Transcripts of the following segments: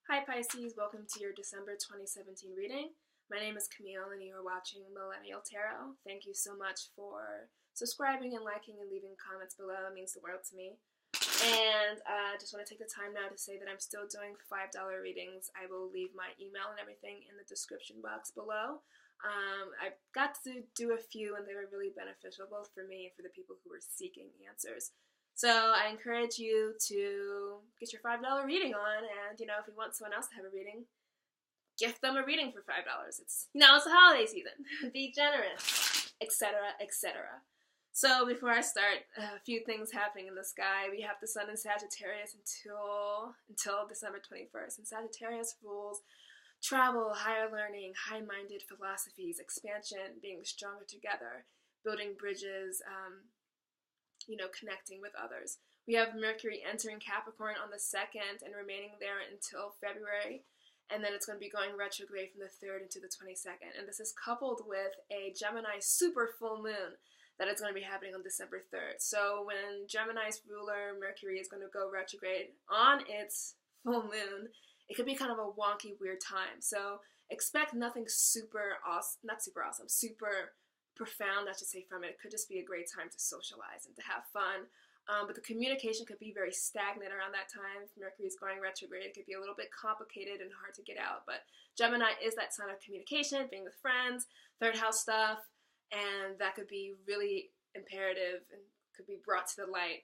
Hi Pisces, welcome to your December 2017 reading. My name is Camille and you are watching Millennial Tarot. Thank you so much for subscribing and liking and leaving comments below. It means the world to me. And I just want to take the time now to say that I'm still doing $5 readings. I will leave my email and everything in the description box below. I got to do a few and they were really beneficial both for me and for the people who were seeking answers. So I encourage you to get your $5 reading on, and, if you want someone else to have a reading, gift them a reading for $5. It's the holiday season. Be generous, etc., etc. So before I start, a few things happening in the sky. We have the sun in Sagittarius until December 21st, and Sagittarius rules travel, higher learning, high-minded philosophies, expansion, being stronger together, building bridges, connecting with others. We have Mercury entering Capricorn on the 2nd and remaining there until February, and then it's going to be going retrograde from the 3rd into the 22nd. And this is coupled with a Gemini super full moon that is going to be happening on December 3rd. So when Gemini's ruler Mercury is going to go retrograde on its full moon, it could be kind of a wonky, weird time. So expect nothing super profound, I should say, from it. It could just be a great time to socialize and to have fun. But the communication could be very stagnant around that time. If Mercury is going retrograde, it could be a little bit complicated and hard to get out. But Gemini is that sign of communication, being with friends, third house stuff, and that could be really imperative and could be brought to the light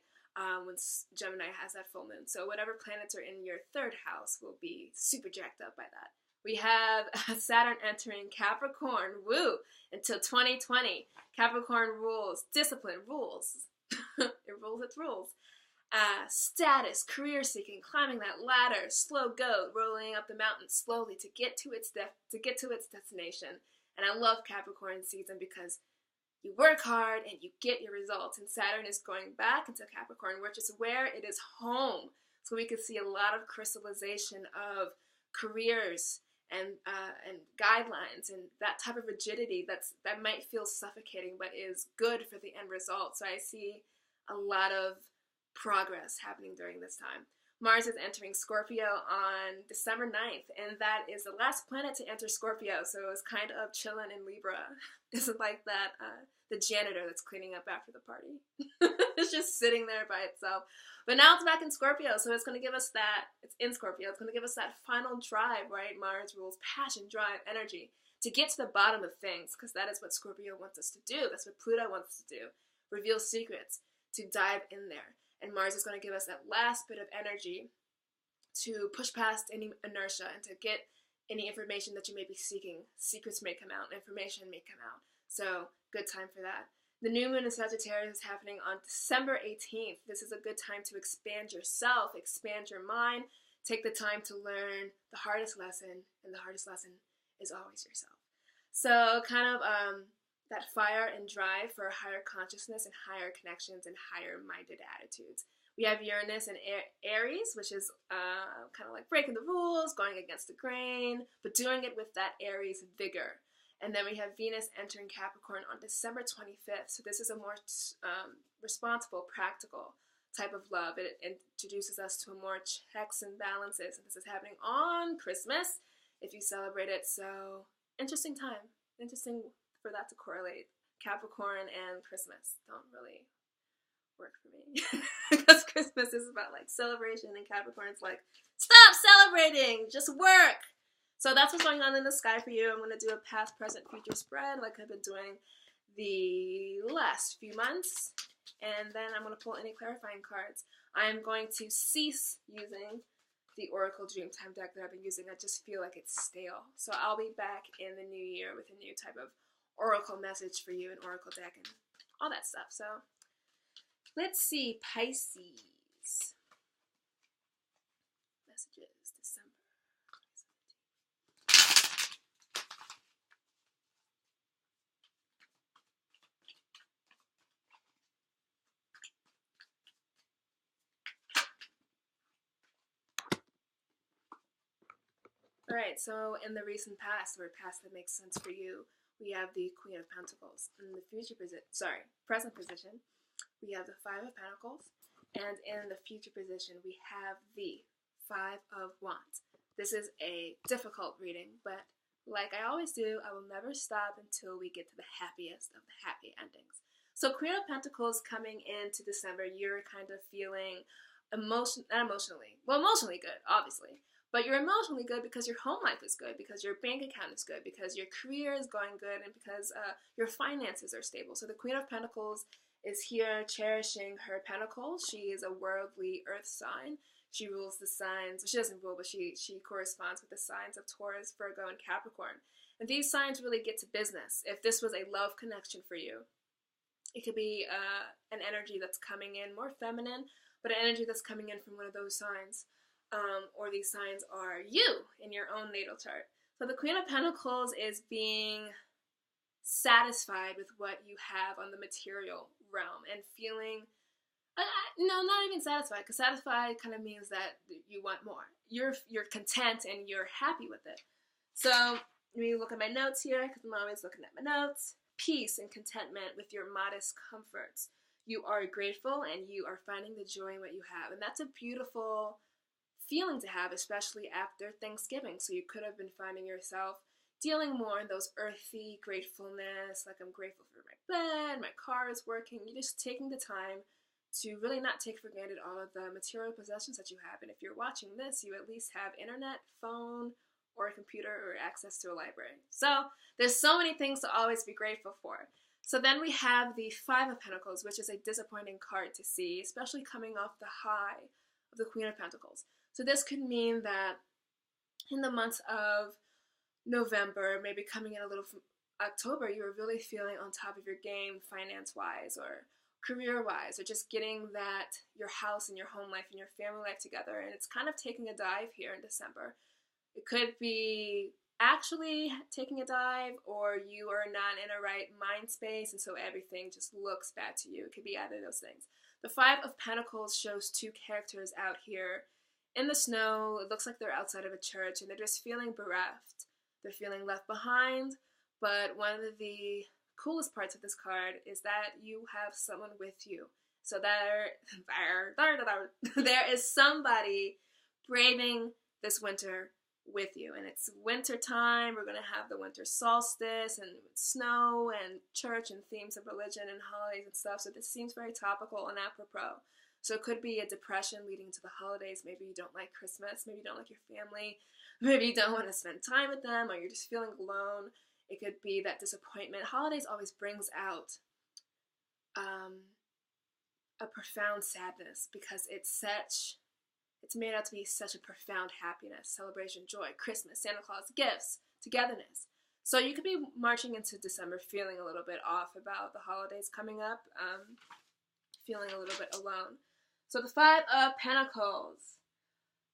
when Gemini has that full moon. So whatever planets are in your third house will be super jacked up by that. We have Saturn entering Capricorn, until 2020. Capricorn rules, discipline rules. It rules its rules. Status, career seeking, climbing that ladder, slow goat, rolling up the mountain slowly to get to its destination. And I love Capricorn season because you work hard and you get your results. And Saturn is going back into Capricorn, which is where it is home. So we could see a lot of crystallization of careers and guidelines and that type of rigidity that might feel suffocating but is good for the end result. So I see a lot of progress happening during this time. Mars is entering Scorpio on December 9th, and that is the last planet to enter Scorpio, so it's kind of chilling in Libra. It's like that, the janitor that's cleaning up after the party. It's just sitting there by itself. But now it's back in Scorpio, so it's going to give us that, it's in Scorpio, it's going to give us that final drive, right? Mars rules passion, drive, energy, to get to the bottom of things, because that is what Scorpio wants us to do. That's what Pluto wants us to do. Reveal secrets, to dive in there. And Mars is going to give us that last bit of energy to push past any inertia and to get any information that you may be seeking. Secrets may come out, information may come out. So, good time for that. The new moon in Sagittarius is happening on December 18th. This is a good time to expand yourself, expand your mind, take the time to learn the hardest lesson, and the hardest lesson is always yourself. So, kind of that fire and drive for higher consciousness and higher connections and higher-minded attitudes. We have Uranus and Aries, which is kind of like breaking the rules, going against the grain, but doing it with that Aries vigor. And then we have Venus entering Capricorn on December 25th. So this is a more responsible, practical type of love. It introduces us to a more checks and balances. And this is happening on Christmas, if you celebrate it. So interesting time. Interesting for that to correlate. Capricorn and Christmas don't really work for me. Because Christmas is about like celebration and Capricorn's like, stop celebrating, just work. So that's what's going on in the sky for you. I'm going to do a past, present, future spread like I've been doing the last few months. And then I'm going to pull any clarifying cards. I'm going to cease using the Oracle Dreamtime deck that I've been using. I just feel like it's stale. So I'll be back in the new year with a new type of Oracle message for you, an Oracle deck, and all that stuff. So let's see, Pisces. Messages, December 2017. Alright, so in the recent past, or past that makes sense for you, we have the Queen of Pentacles. In the present position, we have the Five of Pentacles, and in the future position, we have the Five of Wands. This is a difficult reading, but like I always do, I will never stop until we get to the happiest of the happy endings. So Queen of Pentacles coming into December, you're kind of feeling emotionally good, obviously. But you're emotionally good because your home life is good, because your bank account is good, because your career is going good, and because your finances are stable. So the Queen of Pentacles is here cherishing her pentacles. She is a worldly earth sign. She rules the signs, well, she doesn't rule, but she corresponds with the signs of Taurus, Virgo, and Capricorn. And these signs really get to business. If this was a love connection for you, it could be an energy that's coming in more feminine, but an energy that's coming in from one of those signs. Or these signs are you in your own natal chart. So the Queen of Pentacles is being satisfied with what you have on the material realm and feeling, no, not even satisfied, because satisfied kind of means that you want more. You're content and you're happy with it. So let me look at my notes here, because I'm always looking at my notes. Peace and contentment with your modest comforts. You are grateful and you are finding the joy in what you have. And that's a beautiful feeling to have, especially after Thanksgiving. So you could have been finding yourself dealing more in those earthy gratefulness, like I'm grateful for my bed, my car is working. You're just taking the time to really not take for granted all of the material possessions that you have. And if you're watching this, you at least have internet, phone, or a computer, or access to a library. So there's so many things to always be grateful for. So then we have the Five of Pentacles, which is a disappointing card to see, especially coming off the high of the Queen of Pentacles. So this could mean that in the months of November, maybe coming in a little from October, you were really feeling on top of your game finance-wise or career-wise, or just getting that your house and your home life and your family life together. And it's kind of taking a dive here in December. It could be actually taking a dive, or you are not in a right mind space, and so everything just looks bad to you. It could be either of those things. The Five of Pentacles shows two characters out here in the snow. It looks like they're outside of a church, and they're just feeling bereft. They're feeling left behind, but one of the coolest parts of this card is that you have someone with you. So there is somebody braving this winter with you, and it's winter time. We're going to have the winter solstice and snow and church and themes of religion and holidays and stuff, so this seems very topical and apropos. So it could be a depression leading to the holidays. Maybe you don't like Christmas, maybe you don't like your family, maybe you don't want to spend time with them, or you're just feeling alone. It could be that disappointment. Holidays always brings out a profound sadness, because it's made out to be such a profound happiness, celebration, joy, Christmas, Santa Claus, gifts, togetherness. So you could be marching into December feeling a little bit off about the holidays coming up, feeling a little bit alone. So the Five of Pentacles.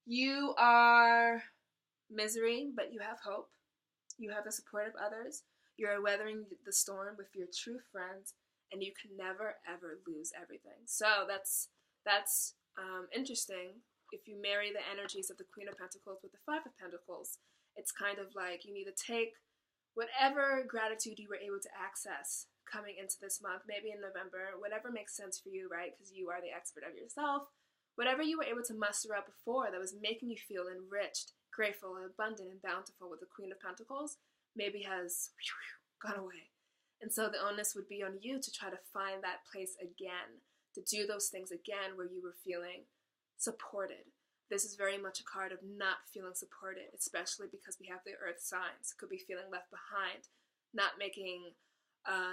You are misery, but you have hope. You have the support of others. You're weathering the storm with your true friends, and you can never, ever lose everything. So that's interesting. If you marry the energies of the Queen of Pentacles with the Five of Pentacles, it's kind of like you need to take whatever gratitude you were able to access coming into this month, maybe in November, whatever makes sense for you, right? Because you are the expert of yourself. Whatever you were able to muster up before that was making you feel enriched, grateful, and abundant and bountiful with the Queen of Pentacles maybe has gone away. And so the onus would be on you to try to find that place again, to do those things again where you were feeling supported. This is very much a card of not feeling supported, especially because we have the earth signs. Could be feeling left behind, not making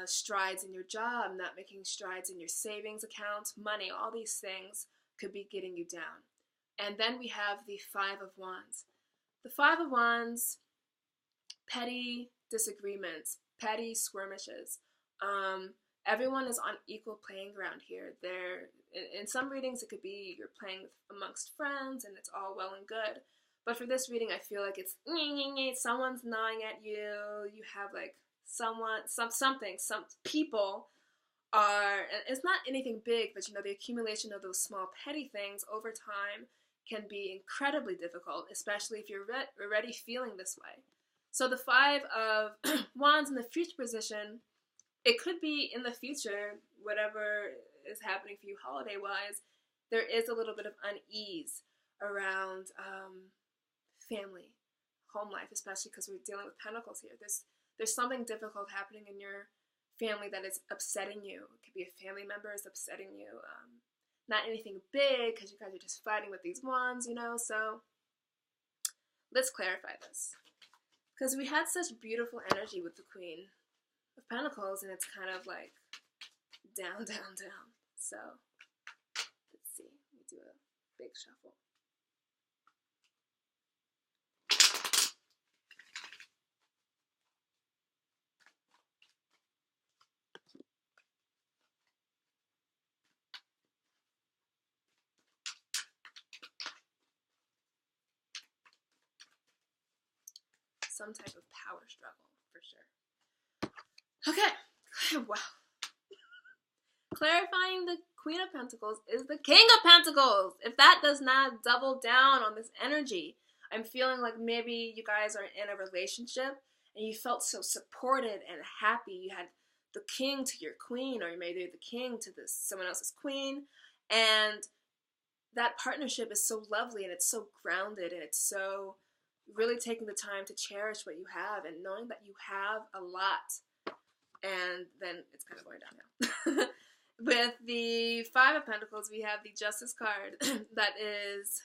strides in your job, not making strides in your savings account, money, all these things could be getting you down. And then we have the Five of Wands. The Five of Wands, petty disagreements, petty skirmishes. Everyone is on equal playing ground here. In some readings, it could be you're playing amongst friends and it's all well and good. But for this reading, I feel like it's someone's gnawing at you. You have like some people are, and it's not anything big, but the accumulation of those small petty things over time can be incredibly difficult, especially if you're already feeling this way. So the Five of Wands in the future position, it could be in the future, whatever is happening for you holiday-wise, there is a little bit of unease around family, home life, especially because we're dealing with pentacles here. There's something difficult happening in your family that is upsetting you. It could be a family member is upsetting you. Not anything big, because you guys are just fighting with these wands, so let's clarify this. Because we had such beautiful energy with the Queen of Pentacles, and it's kind of like down, down, down. So let's see. Let me do a big shuffle. Some type of power struggle, for sure. Okay, wow. Clarifying the Queen of Pentacles is the King of Pentacles. If that does not double down on this energy, I'm feeling like maybe you guys are in a relationship and you felt so supported and happy. You had the king to your queen, or maybe the king to someone else's queen, and that partnership is so lovely and it's so grounded and it's so really taking the time to cherish what you have and knowing that you have a lot. And then it's kind of going downhill. With the Five of Pentacles, we have the Justice card. That is,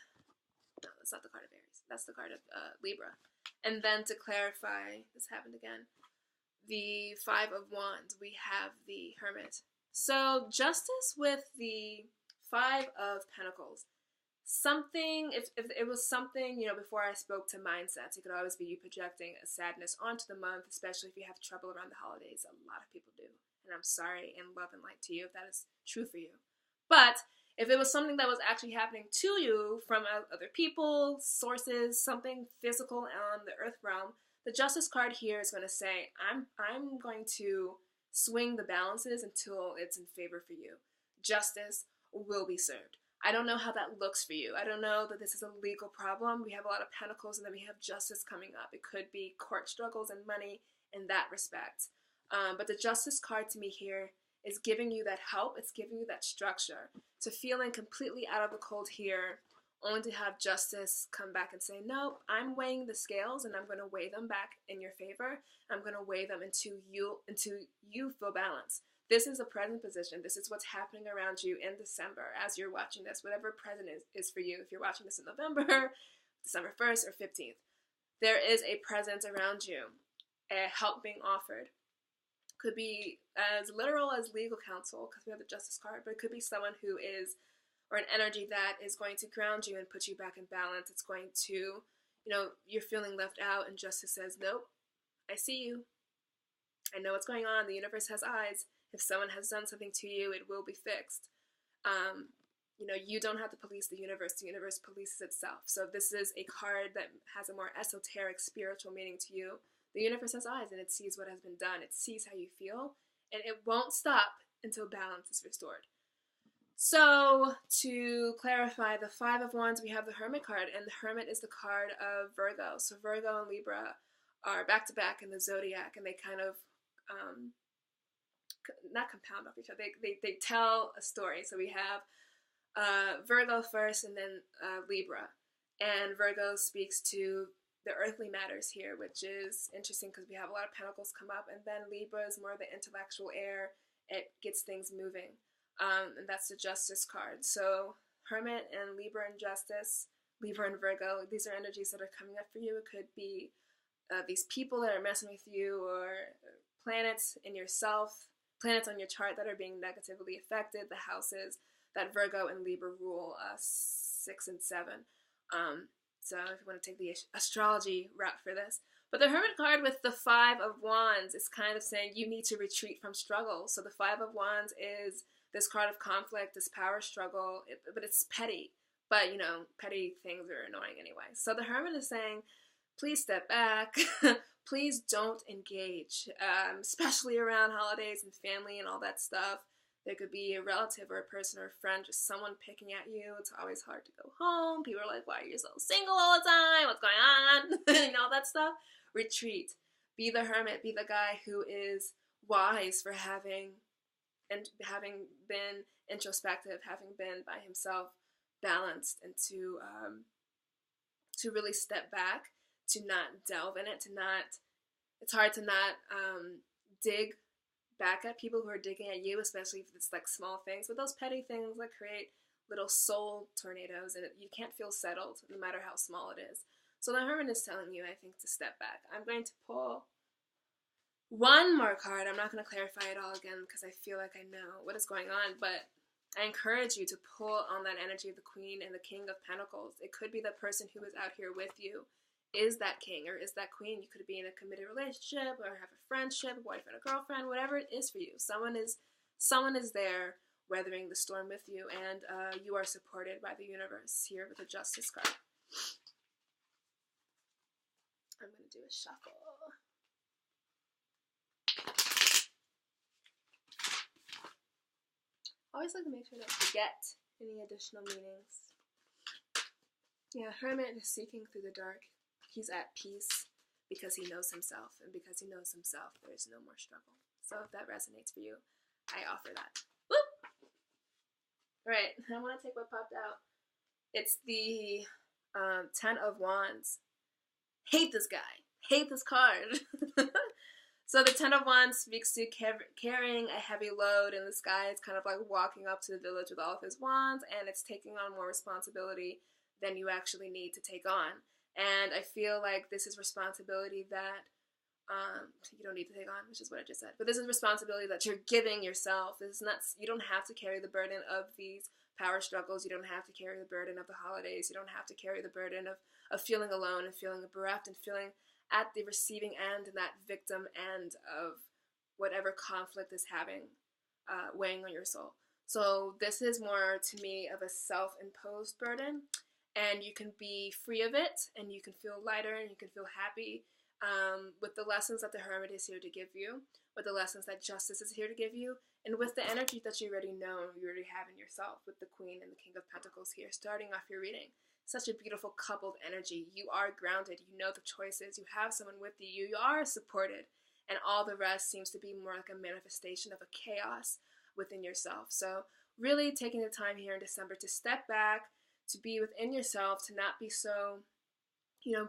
no, that's not the card of Aries. That's the card of Libra. And then to clarify, this happened again, the Five of Wands, we have the Hermit. So justice with the Five of Pentacles. Something, if it was something, before I spoke to mindsets, it could always be you projecting a sadness onto the month, especially if you have trouble around the holidays. A lot of people do. And I'm sorry and love and light to you if that is true for you. But if it was something that was actually happening to you from other people, sources, something physical on the earth realm, the Justice card here is going to say, I'm going to swing the balances until it's in favor for you. Justice will be served. I don't know how that looks for you. I don't know that this is a legal problem. We have a lot of pentacles, and then we have justice coming up. It could be court struggles and money in that respect. But the Justice card to me here is giving you that help. It's giving you that structure. So feeling completely out of the cold here, only to have justice come back and say, no, I'm weighing the scales, and I'm going to weigh them back in your favor. I'm going to weigh them until you feel balanced. This is a present position. This is what's happening around you in December as you're watching this, whatever present is for you. If you're watching this in November, December 1st or 15th, there is a presence around you, a help being offered. Could be as literal as legal counsel, because we have the Justice card, but it could be someone who is, or an energy that is going to ground you and put you back in balance. It's going to, you're feeling left out, and Justice says, nope, I see you. I know what's going on. The universe has eyes. If someone has done something to you, it will be fixed. You don't have to police the universe. The universe polices itself. So if this is a card that has a more esoteric, spiritual meaning to you, the universe has eyes, and it sees what has been done. It sees how you feel, and it won't stop until balance is restored. So to clarify, the Five of Wands, we have the Hermit card, and the Hermit is the card of Virgo. So Virgo and Libra are back-to-back in the zodiac, and they kind of not compound off each other. They tell a story. So we have Virgo first, and then Libra. And Virgo speaks to the earthly matters here, which is interesting because we have a lot of pentacles come up. And then Libra is more the intellectual air. It gets things moving. And that's the Justice card. So Hermit and Libra and Justice, Libra and Virgo, these are energies that are coming up for you. It could be these people that are messing with you, or planets in yourself, planets on your chart that are being negatively affected, the houses that Virgo and Libra rule, 6 and 7. So if you want to take the astrology route for this. But the Hermit card with the Five of Wands is kind of saying you need to retreat from struggle. So the Five of Wands is this card of conflict, this power struggle, but it's petty. But, petty things are annoying anyway. So the Hermit is saying, please step back. Please don't engage, especially around holidays and family and all that stuff. There could be a relative or a person or a friend, just someone picking at you. It's always hard to go home. People are like, why are you so single all the time? What's going on? All that stuff. Retreat. Be the hermit. Be the guy who is wise for having been introspective, having been by himself, balanced, and to to really step back, to not delve in it, it's hard to not dig back at people who are digging at you, especially if it's like small things, but those petty things that create little soul tornadoes, and you can't feel settled no matter how small it is. So the Hermit is telling you, I think, to step back. I'm going to pull one more card. I'm not going to clarify it all again because I feel like I know what is going on, but I encourage you to pull on that energy of the Queen and the King of Pentacles. It could be the person who is out here with you is that king or is that queen. You could be in a committed relationship or have a friendship, a boyfriend, a girlfriend, whatever it is for you. Someone is there weathering the storm with you, and you are supported by the universe here with the Justice card. I'm going to do a shuffle. Always like to make sure I don't forget any additional meanings. Yeah, Hermit is seeking through the dark. He's at peace because he knows himself, and because he knows himself, there's no more struggle. So if that resonates for you, I offer that. Whoop! Alright, I want to take what popped out. It's the 10 of Wands. Hate this guy. Hate this card. So the 10 of Wands speaks to carrying a heavy load in the sky. It's kind of like walking up to the village with all of his wands, and it's taking on more responsibility than you actually need to take on. And I feel like this is responsibility that you don't need to take on, which is what I just said. But this is responsibility that you're giving yourself. This is not, you don't have to carry the burden of these power struggles. You don't have to carry the burden of the holidays. You don't have to carry the burden of feeling alone and feeling bereft and feeling at the receiving end and that victim end of whatever conflict is weighing on your soul. So this is more to me of a self-imposed burden, and you can be free of it, and you can feel lighter, and you can feel happy with the lessons that the Hermit is here to give you, with the lessons that Justice is here to give you, and with the energy that you already know, you already have in yourself, with the Queen and the King of Pentacles here, starting off your reading. Such a beautiful coupled energy. You are grounded. You know the choices. You have someone with you. You are supported. And all the rest seems to be more like a manifestation of a chaos within yourself. So really taking the time here in December to step back, to be within yourself, to not be so,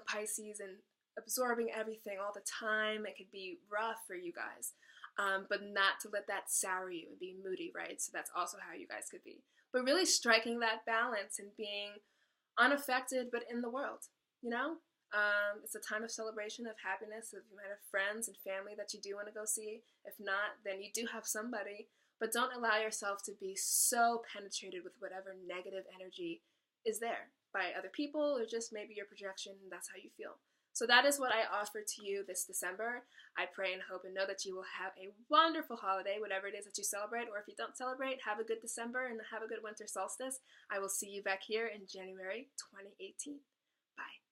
Pisces and absorbing everything all the time. It could be rough for you guys, but not to let that sour you and be moody, right? So that's also how you guys could be. But really striking that balance and being unaffected, but in the world, It's a time of celebration, of happiness. If you might have friends and family that you do want to go see. If not, then you do have somebody. But don't allow yourself to be so penetrated with whatever negative energy is there by other people or just maybe your projection, and that's how you feel. So that is what I offer to you this December. I pray and hope and know that you will have a wonderful holiday, whatever it is that you celebrate, or if you don't celebrate, have a good December and have a good winter solstice. I will see you back here in January 2018. Bye.